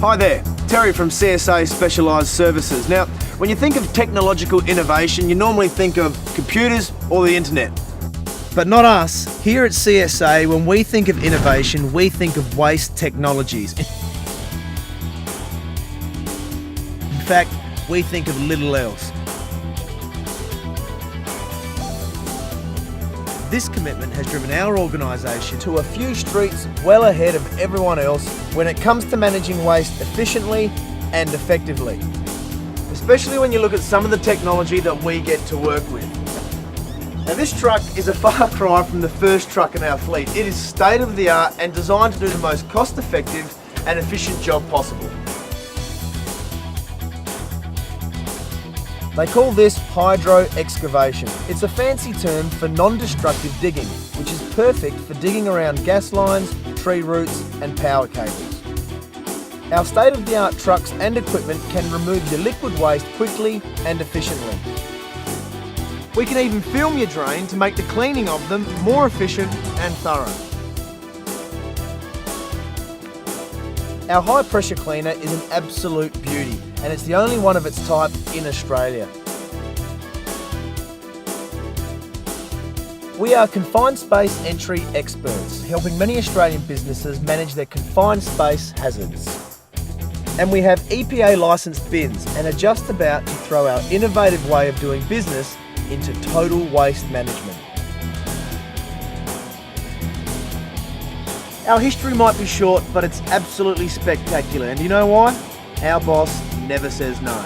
Hi there, Terry from CSA Specialised Services. Now, when you think of technological innovation, you normally think of computers or the internet. But not us. Here at CSA, when we think of innovation, we think of waste technologies. In fact, we think of little else. This commitment has driven our organisation to a few streets well ahead of everyone else when it comes to managing waste efficiently and effectively. Especially when you look at some of the technology that we get to work with. Now this truck is a far cry from the first truck in our fleet. It is state of the art and designed to do the most cost effective and efficient job possible. They call this hydro excavation. It's a fancy term for non-destructive digging, which is perfect for digging around gas lines, tree roots and power cables. Our state-of-the-art trucks and equipment can remove your liquid waste quickly and efficiently. We can even film your drain to make the cleaning of them more efficient and thorough. Our high pressure cleaner is an absolute beauty, and it's the only one of its type in Australia. We are confined space entry experts, helping many Australian businesses manage their confined space hazards. And we have EPA licensed bins and are just about to throw our innovative way of doing business into total waste management. Our history might be short, but it's absolutely spectacular. And you know why? Our boss never says no.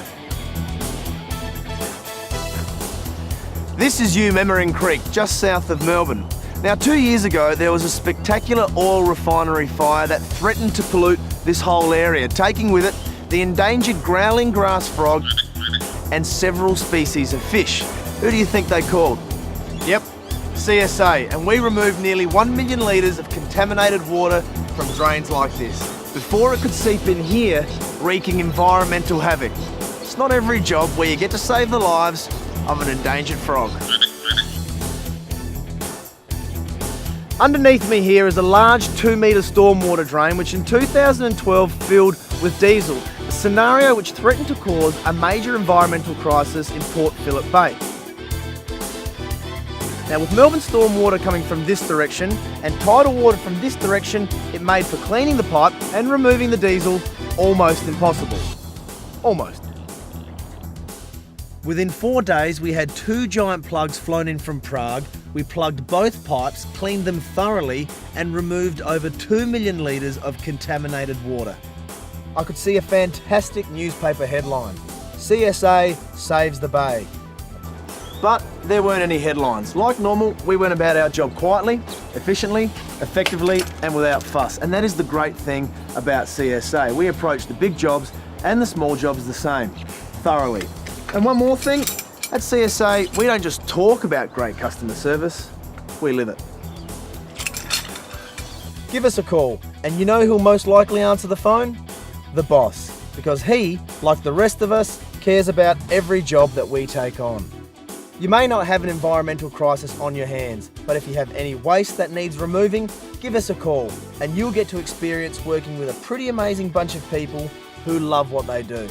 This is Memmering Creek, just south of Melbourne. Now 2 years ago, there was a spectacular oil refinery fire that threatened to pollute this whole area, taking with it the endangered growling grass frog and several species of fish. Who do you think they called? Yep, CSA, and we removed nearly 1 million litres of contaminated water from drains like this, before it could seep in here, wreaking environmental havoc. It's not every job where you get to save the lives of an endangered frog. Underneath me here is a large 2-metre stormwater drain which in 2012 filled with diesel, a scenario which threatened to cause a major environmental crisis in Port Phillip Bay. Now with Melbourne stormwater coming from this direction and tidal water from this direction, it made for cleaning the pipe and removing the diesel almost impossible. Almost. Within 4 days we had 2 giant plugs flown in from Prague. We plugged both pipes, cleaned them thoroughly and removed over 2 million litres of contaminated water. I could see a fantastic newspaper headline: CSA saves the bay. But there weren't any headlines. Like normal, we went about our job quietly, efficiently, effectively, and without fuss. And that is the great thing about CSA. We approach the big jobs and the small jobs the same, thoroughly. And one more thing, at CSA, we don't just talk about great customer service, we live it. Give us a call, and you know who'll most likely answer the phone? The boss, because he, like the rest of us, cares about every job that we take on. You may not have an environmental crisis on your hands, but if you have any waste that needs removing, give us a call and you'll get to experience working with a pretty amazing bunch of people who love what they do.